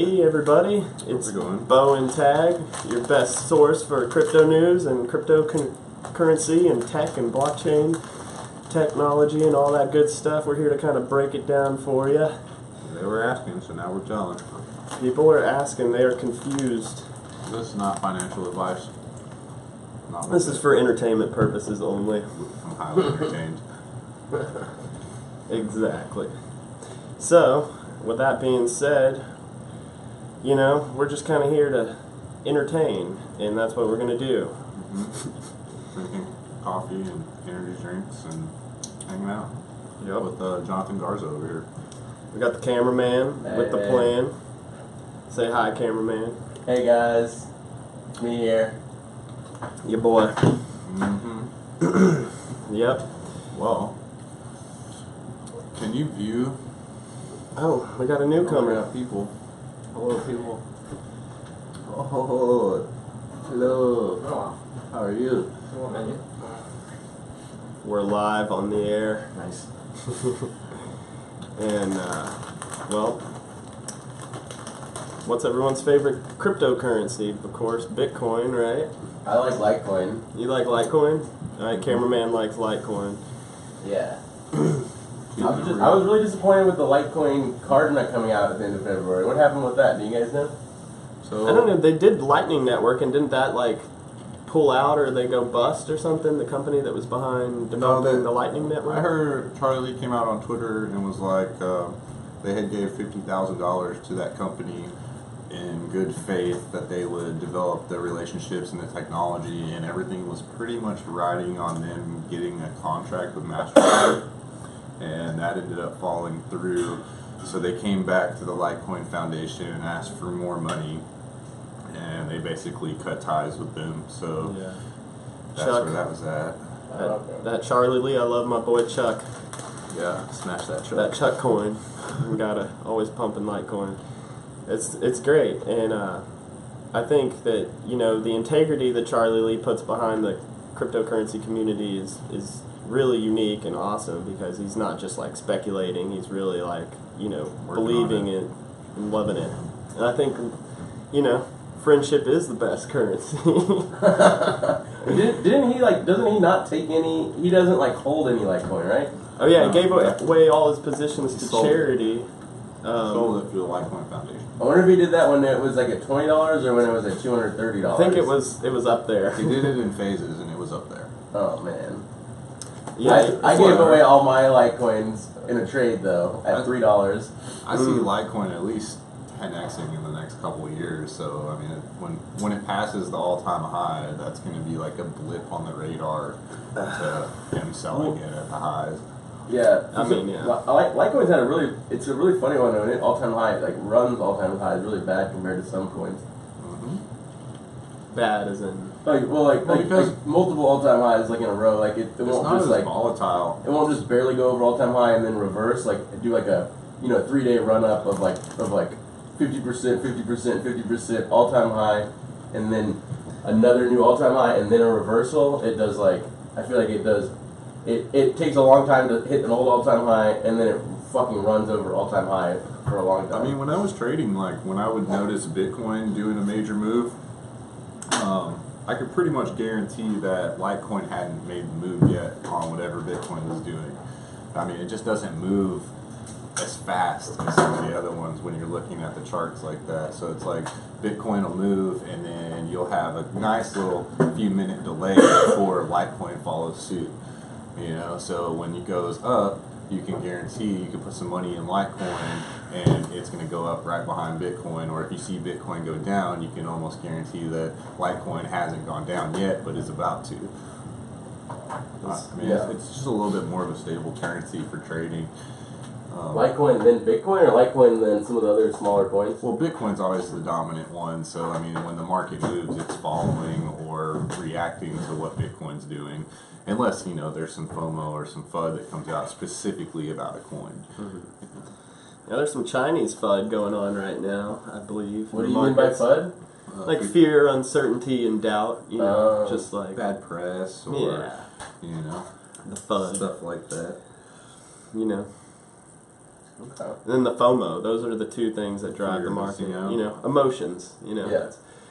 Hey everybody, it's Beau and Tag, your best source for crypto news and cryptocurrency and tech and blockchain technology and all that good stuff. We're here to kind of break it down for you. They were asking, so now we're telling. People are asking, they are confused. This is not financial advice. This is for entertainment purposes only. I'm highly entertained. Exactly. So, with that being said, you know, we're just kind of here to entertain, and that's what we're going to do. Drinking coffee and energy drinks and hanging out with JonGarza over here. We got the cameraman with the plan. Say hi, cameraman. Hey guys, me here. Your boy. Yep. Well, can you view? Oh, we got a newcomer. We got people. Hello, people. Oh, hello. How are you? We're live on the air. Nice. And, well, what's everyone's favorite cryptocurrency? Of course, Bitcoin, right? I like Litecoin. You like Litecoin? Alright, cameraman likes Litecoin. Yeah. I was really disappointed with the Litecoin card not coming out at the end of February. What happened with that? Do you guys know? So I don't know. They did Lightning Network, and didn't that like pull out or they go bust or something? The company that was behind developing the Lightning Network. I heard Charlie came out on Twitter and was like, they had gave $50,000 to that company in good faith that they would develop the relationships and the technology, and everything was pretty much riding on them getting a contract with MasterCard. And that ended up falling through, so they came back to the Litecoin Foundation and asked for more money, and they basically cut ties with them. So that's Chuck, where that was at. That Charlie Lee, I love my boy Chuck. Yeah, smash that Chuck. That Chuck coin, we gotta always pumping Litecoin. It's great, and I think that the integrity that Charlie Lee puts behind the cryptocurrency community is really unique and awesome, because he's not just like speculating, he's really like believing it and loving it. And I think friendship is the best currency. Didn't he doesn't he not take any, he doesn't hold any Litecoin, right? Oh yeah, he gave away all his positions to charity. Sold it through the Litecoin Foundation. I wonder if he did that when it was at $20 or when it was at $230. I think it was up there. He did it in phases and it was up there. Oh man. Yeah, I gave away all my Litecoins in a trade though at $3. I see Litecoin at least 10xing in the next couple of years. So I mean, when it passes the all-time high, that's going to be like a blip on the radar to him selling it at the highs. Yeah, Litecoin's had it's a really funny one when it all-time high, runs all-time high is really bad compared to some coins. Bad as in because multiple all-time highs in a row, it won't just volatile. It won't just barely go over all-time high and then reverse, do a 3-day run-up of 50%, 50% all-time high, and then another new all-time high, and then a reversal. It does I feel like it does. It takes a long time to hit an old all-time high, and then it fucking runs over all-time high for a long time. I mean, when I was trading, when I would notice Bitcoin doing a major move, I could pretty much guarantee that Litecoin hadn't made the move yet on whatever Bitcoin was doing. I mean, it just doesn't move as fast as some of the other ones when you're looking at the charts like that. So it's Bitcoin will move, and then you'll have a nice little few-minute delay before Litecoin follows suit. So when it goes up, you can guarantee you can put some money in Litecoin and it's going to go up right behind Bitcoin. Or if you see Bitcoin go down, you can almost guarantee that Litecoin hasn't gone down yet but is about to. It's just a little bit more of a stable currency for trading. Litecoin then Bitcoin, or Litecoin then some of the other smaller coins? Well, Bitcoin's always the dominant one, so I mean, when the market moves, it's following or reacting to what Bitcoin's doing, unless there's some FOMO or some FUD that comes out specifically about a coin. Yeah, there's some Chinese FUD going on right now, I believe. What do you mean by FUD? Fear, uncertainty, and doubt. Just bad press, or the FUD stuff like that. Okay. And then the FOMO. Those are the two things that drive Fear the of market. missing out. You know, emotions. You know, Yeah.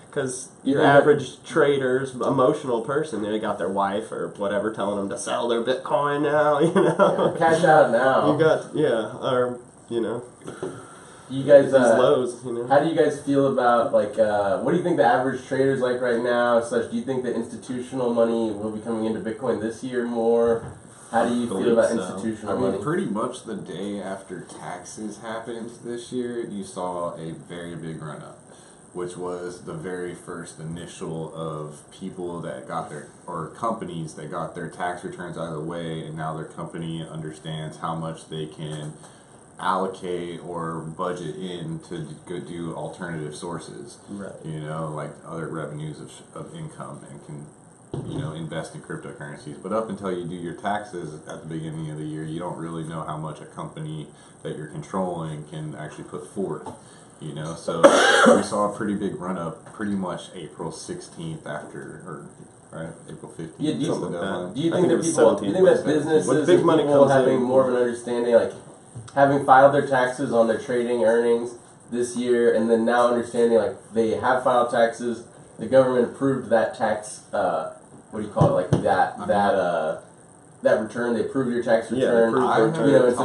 because You your think that- average trader's emotional person, they got their wife or whatever telling them to sell their Bitcoin now. You know, Yeah, cash out now. you got or you know, You guys, these lows. You know, how do you guys feel about like what do you think the average trader's like right now? Slash, do you think that institutional money will be coming into Bitcoin this year more? How do you feel Believe about so. institutional I mean, money? pretty much the day after taxes happened this year, you saw a very big run up, which was the very first initial of people that got their, or companies that got their tax returns out of the way, and now their company understands how much they can allocate or budget in to go do alternative sources. right? You know, like other revenues of income, and can, you know, invest in cryptocurrencies. But up until you do your taxes at the beginning of the year, you don't really know how much a company that you're controlling can actually put forth. You know, so we saw a pretty big run up pretty much April 16th after, or right, April 15th. Yeah, do you- is the Something like deadline. that. Do you I think think it that was people? Do you think that 17th. businesses When big and money people comes having in- more of an understanding, like having filed their taxes on their trading earnings this year, and then now understanding like they have filed taxes, the government approved that tax. What do you call it? Like that return. They approved your tax Yeah, return. approved I the haven't You know, return. and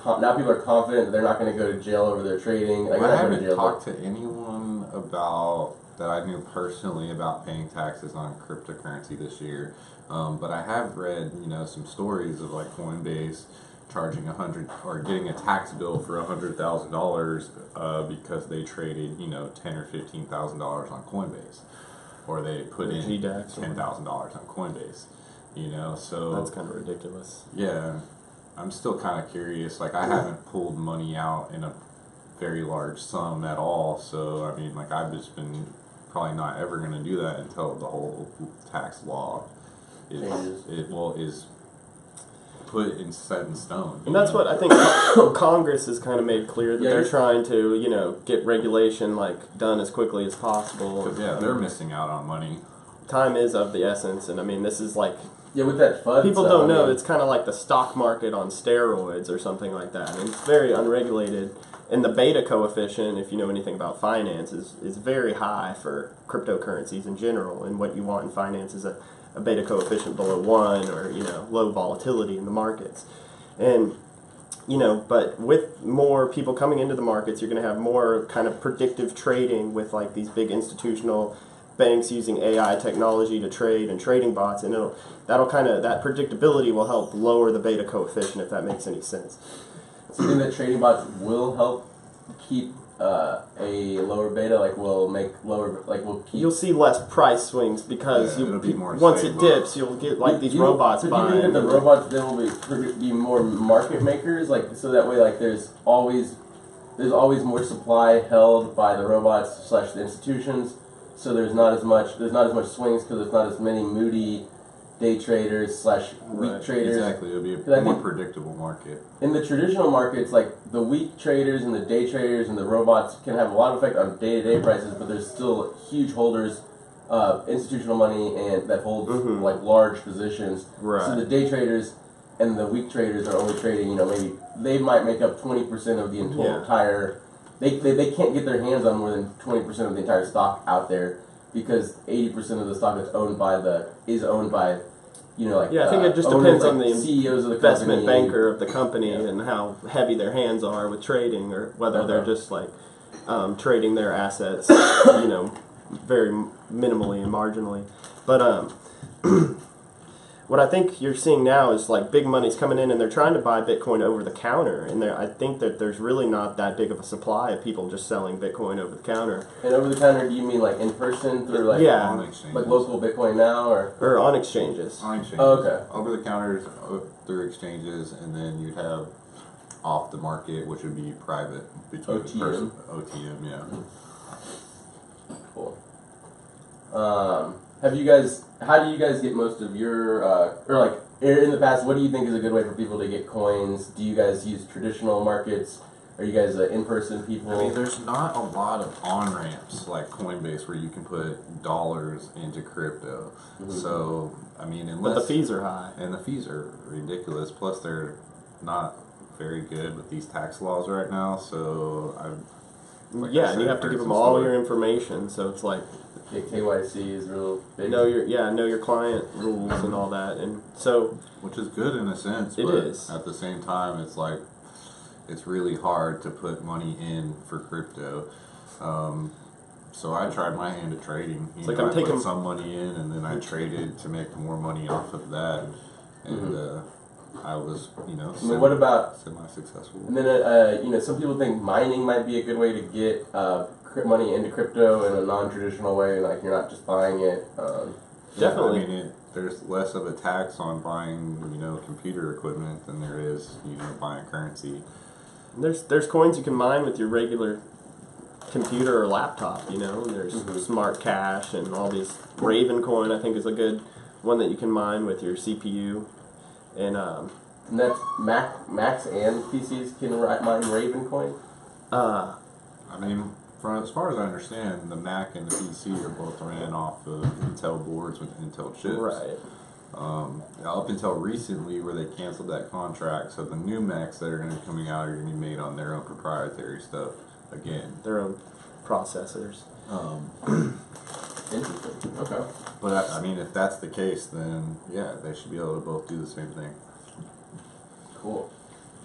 so now people are confident that they're not going to go to jail over their trading. Like, I they're not going to haven't jail. talked to anyone about that I knew personally about paying taxes on cryptocurrency this year, but I have read, you know, some stories of like Coinbase charging or getting a tax bill for $100,000 because they traded, you know, $10,000 or $15,000 on Coinbase, or they put in GDAX or- $10,000 on Coinbase. You know, so That's kind of ridiculous. yeah, I'm still kind of curious. Like, I haven't pulled money out in a very large sum at all. So, I mean, like, I've just been probably not ever going to do that until the whole tax law Changes. is put in set in stone. And that's what I think Congress has kind of made clear that Yeah, they're you're- trying to, you know, get regulation like done as quickly as possible. 'Cause, yeah, they're missing out on money. Time is of the essence, and I mean, this is like Yeah, with that FUD. people stuff, don't know. I mean, It's kind of like the stock market on steroids or something like that, and it's very unregulated. And the beta coefficient, if you know anything about finance, is very high for cryptocurrencies in general. And what you want in finance is a beta coefficient below 1, or, you know, low volatility in the markets. And, you know, but with more people coming into the markets, you're going to have more kind of predictive trading with like these big institutional banks using AI technology to trade, and trading bots, and that predictability will help lower the beta coefficient, if that makes any sense. So you think that trading bots will help keep a lower beta? Like, will keep. You'll see less price swings because Yeah, it'll be more once stable. it dips, you'll get like these You- robots so buying. do you think that the robots then will be more market makers? Like, so that way, like, there's always more supply held by the robots / the institutions. So there's not as much swings because there's not as many moody day traders / weak Right, traders. Exactly, it'll be Because I a more think- predictable market. In the traditional markets, like the weak traders and the day traders and the robots can have a lot of effect on day-to-day prices, but there's still huge holders of institutional money and that hold Mhm. like large positions. Right. So the day traders and the weak traders are only trading, you know, maybe they might make up 20% of the entire. They can't get their hands on more than 20% of the entire stock out there because 80% of the stock is owned by you know, like Yeah, I think it just owners, depends like on the CEOs of the investment company. banker of the company Yeah. and how heavy their hands are with trading, or whether they're just like trading their assets, you know, very minimally and marginally. But what I think you're seeing now is like big money's coming in and they're trying to buy Bitcoin over the counter, and I think that there's really not that big of a supply of people just selling Bitcoin over the counter. And over the counter, do you mean like in person through like Yeah. On exchanges. like local Bitcoin now or On exchanges. On exchanges. Oh, okay. Over the counters, through exchanges, and then you'd have off the market, which would be private between OTM. the person. OTM, yeah. cool? How do you guys get most of your or like in the past? What do you think is a good way for people to get coins? Do you guys use traditional markets? Are you guys in-person people? I mean, there's not a lot of on ramps like Coinbase where you can put dollars into crypto. Mhm. So, I mean, But unless the fees are high. and the fees are ridiculous. Plus, they're not very good with these tax laws right now. So and you have to give them all your information. So it's like KYC is real big. know your client rules and all that, and so which is good in a sense. It but is. At the same time, it's like it's really hard to put money in for crypto. So I tried my hand at trading. It's I I'm taking put some money in, and then I traded to make more money off of that, and I was, what about semi-successful. And then, some people think mining might be a good way to get money into crypto in a non-traditional way, like you're not just buying it. Definitely. I mean, there's less of a tax on buying, computer equipment than there is, buying currency. There's coins you can mine with your regular computer or laptop. There's Smart Cash and all these. Raven coin, I think, is a good one that you can mine with your CPU. And that's Macs and PCs can mine Raven coin. I mean, as far as I understand, the Mac and the PC are both ran off of Intel boards with Intel chips. Right. Up until recently, where they canceled that contract, so the new Macs that are going to be coming out are going to be made on their own proprietary stuff again. Their own processors. Interesting. Okay. But I mean, if that's the case, then yeah, they should be able to both do the same thing. Cool.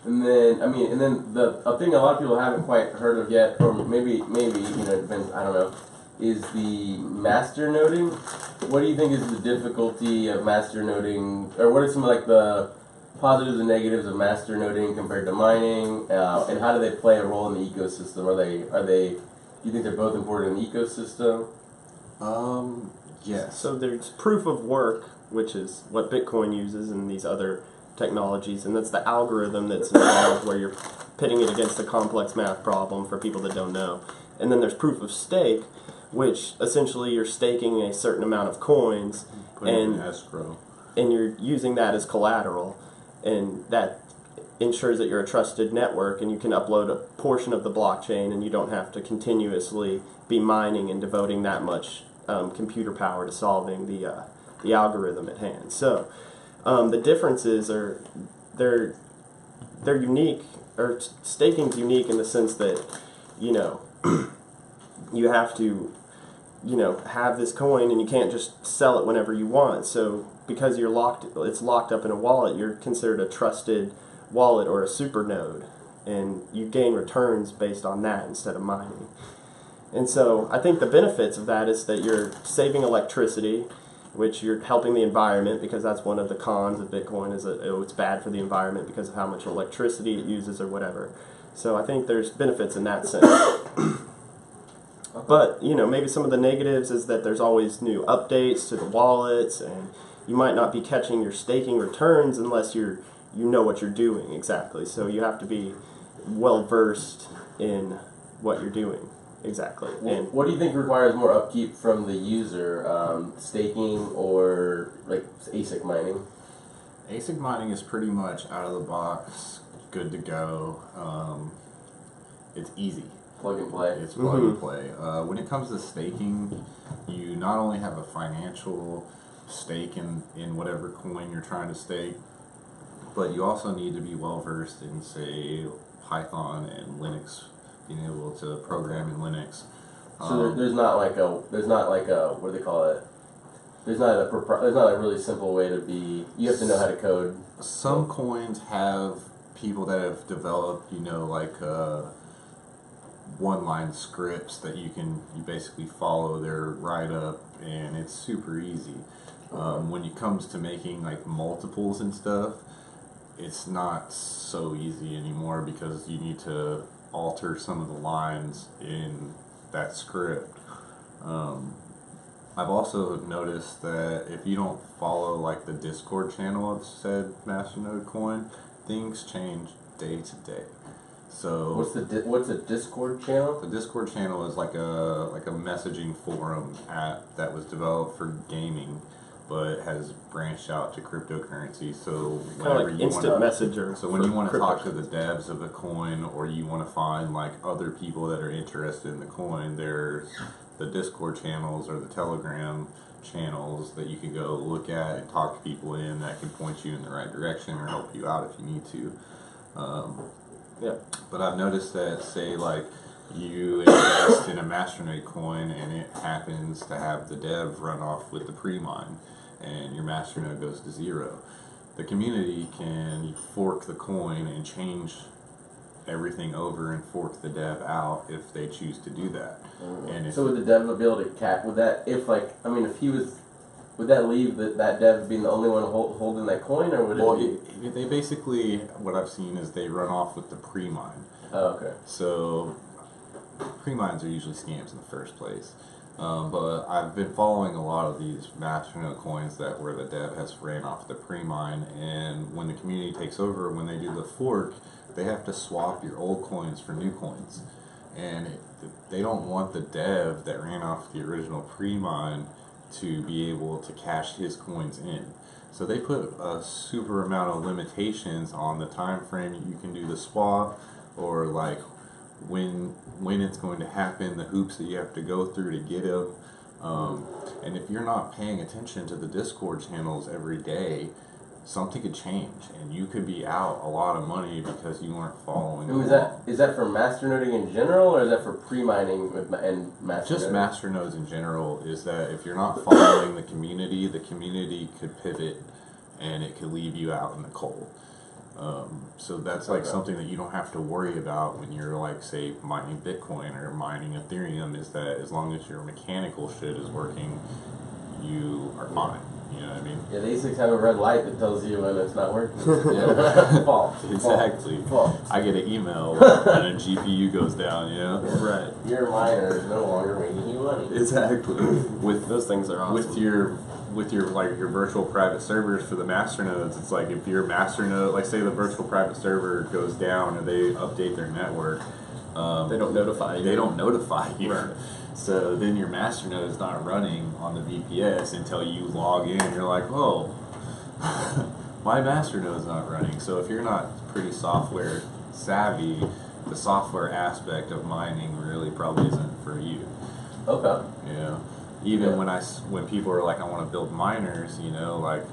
And then a thing a lot of people haven't quite heard of yet, or maybe it depends. I don't know. Is the master noding? What do you think is the difficulty of master noding, or what are some like the positives and negatives of master noding compared to mining, and how do they play a role in the ecosystem? Are they? Do you think they're both important in the ecosystem? Yes. So there's proof of work, which is what Bitcoin uses and these other technologies, and that's the algorithm that's involved where you're pitting it against a complex math problem for people that don't know. And then there's proof of stake, which essentially you're staking a certain amount of coins in escrow, and you're using that as collateral, and that ensures that you're a trusted network and you can upload a portion of the blockchain and you don't have to continuously be mining and devoting that much computer power to solving the algorithm at hand. So the differences are they're unique, or staking's unique in the sense that you have to have this coin and you can't just sell it whenever you want. So because it's locked up in a wallet, you're considered a trusted wallet or a super node, and you gain returns based on that instead of mining. And so I think the benefits of that is that you're saving electricity, which you're helping the environment, because that's one of the cons of Bitcoin is that it's bad for the environment because of how much electricity it uses or whatever. So I think there's benefits in that sense. But, maybe some of the negatives is that there's always new updates to the wallets, and you might not be catching your staking returns unless you know what you're doing exactly. So you have to be well versed in what you're doing exactly. And what do you think requires more upkeep from the user, staking or like ASIC mining? ASIC mining is pretty much out of the box, good to go. It's easy. Plug and play. It's plug and play. When it comes to staking, you not only have a financial stake in whatever coin you're trying to stake, but you also need to be well versed in, say, Python and Linux, being able to program in Linux. So there's not like a what do they call it? There's not a really simple way to be. You have to know how to code. Some coins have people that have developed, one-line scripts that you basically follow their write-up, and it's super easy. When it comes to making like multiples and stuff, it's not so easy anymore because you need to alter some of the lines in that script. I've also noticed that if you don't follow like the Discord channel of said Masternode coin, things change day to day. So what's a Discord channel? The Discord channel is like a messaging forum app that was developed for gaming, but has branched out to cryptocurrency. So whenever like you instant messenger. So when you want to talk to the devs of the coin, or you want to find like other people that are interested in the coin, there's the Discord channels or the Telegram channels that you can go look at and talk to people in that can point you in the right direction or help you out if you need to. Yeah. But I've noticed that, say, like, you invest in a masternode coin and it happens to have the dev run off with the pre-mine and your masternode goes to 0. The community can fork the coin and change everything over and fork the dev out if they choose to do that. And so would the dev be able to cap? Would that, if like, I mean, if he was, would that leave that dev being the only one holding that coin, or would it be? They basically, what I've seen is they run off with the pre-mine. Oh, okay. So pre-mines are usually scams in the first place. But I've been following a lot of these masternode coins that where the dev has ran off the pre-mine, and when the community takes over, when they do the fork, they have to swap your old coins for new coins, and they don't want the dev that ran off the original pre-mine to be able to cash his coins in. So they put a super amount of limitations on the time frame you can do the swap, or like when it's going to happen, the hoops that you have to go through to get them. And if you're not paying attention to the Discord channels every day, something could change, and you could be out a lot of money because you weren't following along. Is that for masternoding in general, or is that for pre-mining and masternoding? Just masternodes in general is that if you're not following the community could pivot, and it could leave you out in the cold. So that's like something that you don't have to worry about when you're like, say, mining Bitcoin or mining Ethereum, is that as long as your mechanical shit is working, you are fine. You know what I mean? Yeah, the ASICs have a red light that tells you when it's not working. False. Exactly. False. I get an email when a GPU goes down, you know? Right. Your miner is no longer making you money. Exactly. With those things are awesome. With your like your virtual private servers for the masternodes, it's like if your masternode, like say the virtual private server goes down or they update their network, they don't notify you. They don't notify you. Right. So then your masternode is not running on the VPS until you log in. You're like, oh, my masternode's not running. So if you're not pretty software savvy, the software aspect of mining really probably isn't for you. Okay. Yeah. Even when people are like, I want to build miners, you know, like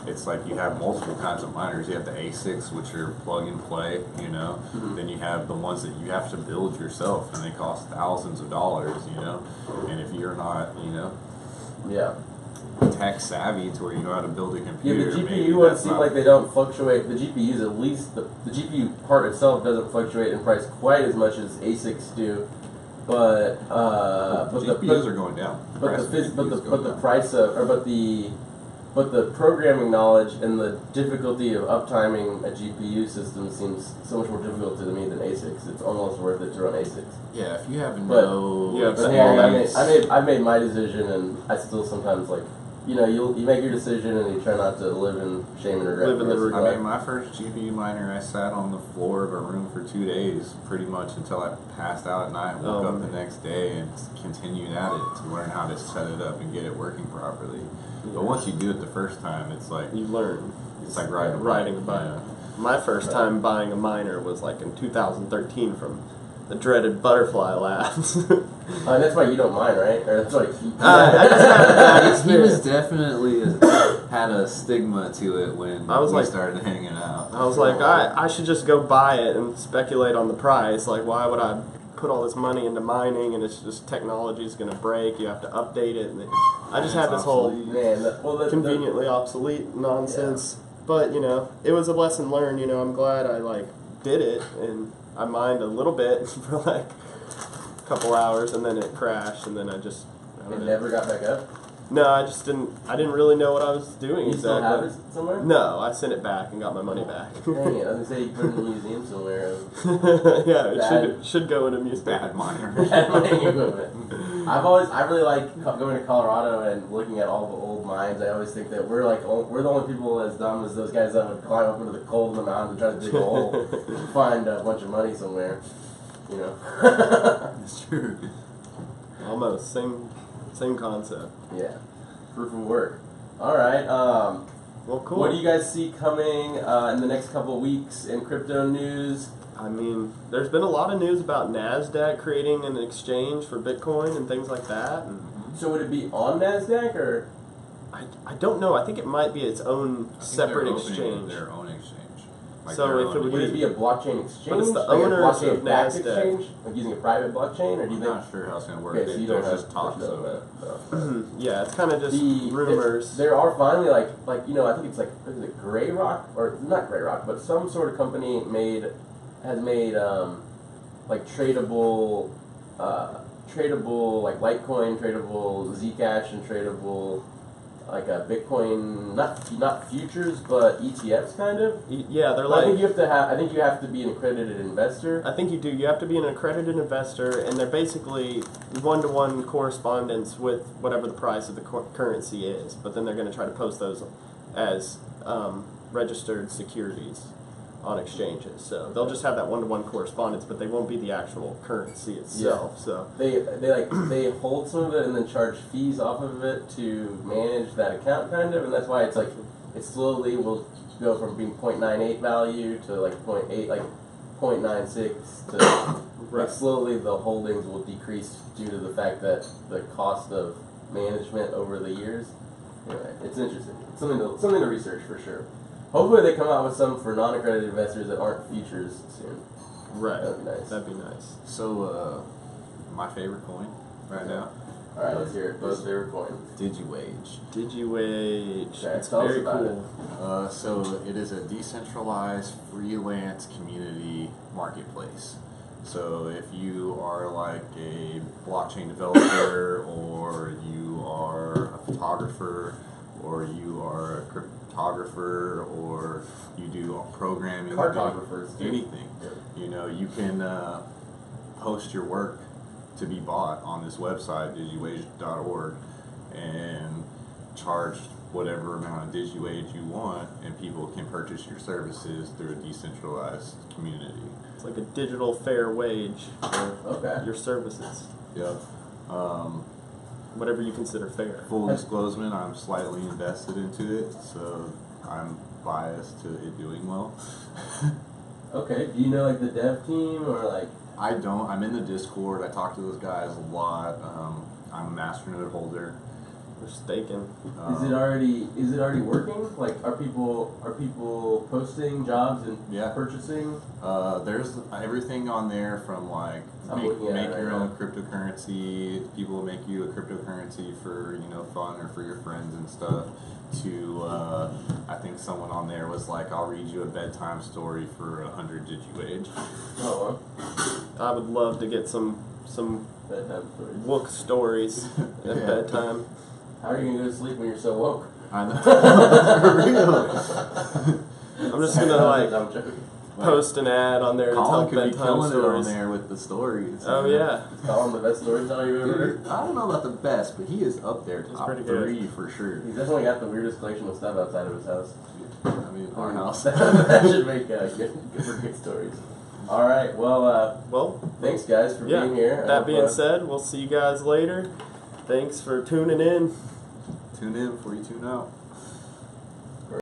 it's like you have multiple kinds of miners. You have the ASICs, which are plug and play, you know. Mm-hmm. Then you have the ones that you have to build yourself, and they cost thousands of dollars, you know. And if you're not, you know, tech savvy to where you know how to build a computer, the GPU ones seem like they don't fluctuate. The GPUs, at least the GPU part itself, doesn't fluctuate in price quite as much as ASICs do. But GPUs are going down. But the programming knowledge and the difficulty of uptiming a GPU system seems so much more difficult to me than ASICs. It's almost worth it to run ASICs. Yeah, if you have I made my decision, and I still sometimes like, you know, you make your decision and you try not to live in shame and regret. I mean, my first GPU miner, I sat on the floor of a room for 2 days, pretty much until I passed out at night, woke up the next day, and continued at it to learn how to set it up and get it working properly. Yeah. But once you do it the first time, it's like you learn. It's like riding a bike. Yeah. My first time buying a miner was like in 2013 from the dreaded Butterfly Labs. And that's why you don't mind, right? Or that's why he was definitely had a stigma to it when we started hanging out. I was like, I should just go buy it and speculate on the price. Like, why would I put all this money into mining, and it's just technology's going to break, you have to update it. And I just had this whole conveniently obsolete nonsense. Yeah. But, you know, it was a lesson learned. You know, I'm glad I, like, did it, and I mined a little bit for, like, a couple hours, and then it crashed, and then I never got back up? No, I didn't really know what I was doing. You still have it somewhere? No, I sent it back and got my money back. Dang it, I was going to say you put it in a museum somewhere. Yeah, it should go in a museum. Bad miner. Bad mining equipment. I really like going to Colorado and looking at all the old mines. I always think that we're the only people as dumb as those guys that would climb up into the cold in the mountains and try to dig a hole and find a bunch of money somewhere. You know? It's true. Almost. Same concept. Yeah. Proof of work. Alright, well, cool. What do you guys see coming in the next couple of weeks in crypto news? I mean, there's been a lot of news about NASDAQ creating an exchange for Bitcoin and things like that. So would it be on NASDAQ, or? I don't know. I think it might be its own separate exchange. Their own exchange. Like So their if own it would Would it be- be a blockchain exchange? But it's the like a owners blockchain of backed NASDAQ. exchange? Like using a private blockchain? Or do you I'm think... not sure how it's going to work. Okay, so you don't There's have just talks know of it. that. Yeah, it's kind of just rumors. There are finally like you know, I think it's like, is it Grey Rock, or not Grey Rock, but some sort of company has made like tradable like Litecoin, tradable Zcash, and tradable like a Bitcoin, not futures but ETFs kind of. Yeah, they're But like. I think you have to be an accredited investor. I think you do. You have to be an accredited investor, and they're basically one-to-one correspondence with whatever the price of the currency is. But then they're going to try to post those as registered securities on exchanges. So they'll just have that one-to-one correspondence, but they won't be the actual currency itself. So They hold some of it and then charge fees off of it to manage that account kind of, and that's why it's like it slowly will go from being 0.98 value to like 0.8, like 0.96 to Right. like slowly the holdings will decrease due to the fact that the cost of management over the years. Anyway, it's interesting. It's something to research for sure. Hopefully they come out with some for non-accredited investors that aren't futures soon. right, That'd be nice. That'd be nice. So, my favorite coin right now, All right, let's hear it. Both favorite coin. DigiWage. DigiWage. Okay, It's tell us very about cool. So it is a decentralized freelance community marketplace. So if you are like a blockchain developer, or you are a photographer, or you are a cryptographer, or you do programming, Cartographers, too. anything, you know, you can post your work to be bought on this website, digiwage.org, and charge whatever amount of DigiWage you want, and people can purchase your services through a decentralized community. It's like a digital fair wage for Okay. your services. Yep. Whatever you consider fair. Full disclosure, I'm slightly invested into it, so I'm biased to it doing well. Okay. Do you know like the dev team or like? I don't. I'm in the Discord. I talk to those guys a lot. I'm a masternode holder. We're staking. Is it already working? Like, are people posting jobs and Yeah. purchasing? There's everything on there from like I'm make looking at it your right own now. cryptocurrency. People make you a cryptocurrency for fun or for your friends and stuff. To I think someone on there was like, I'll read you a bedtime story for 100 DigiWage. Oh, I would love to get some bedtime stories. wook stories at Yeah. bedtime. How are you gonna go to sleep when you're so woke? I know. For real. I'm just gonna like I'm joking. post an ad on there to tell Colin could be bedtime killing it on stories. there with the stories. Oh yeah. Colin, the best storyteller you've ever heard. I don't know about the best, but he is up there, He's top pretty good. 3 for sure. He's definitely got the weirdest collection of stuff outside of his house. I mean, our house. That should make good stories. All right. Well, Well, thanks guys for yeah. being here. I That hope, being said, we'll see you guys later. Thanks for tuning in. Tune in before you tune out.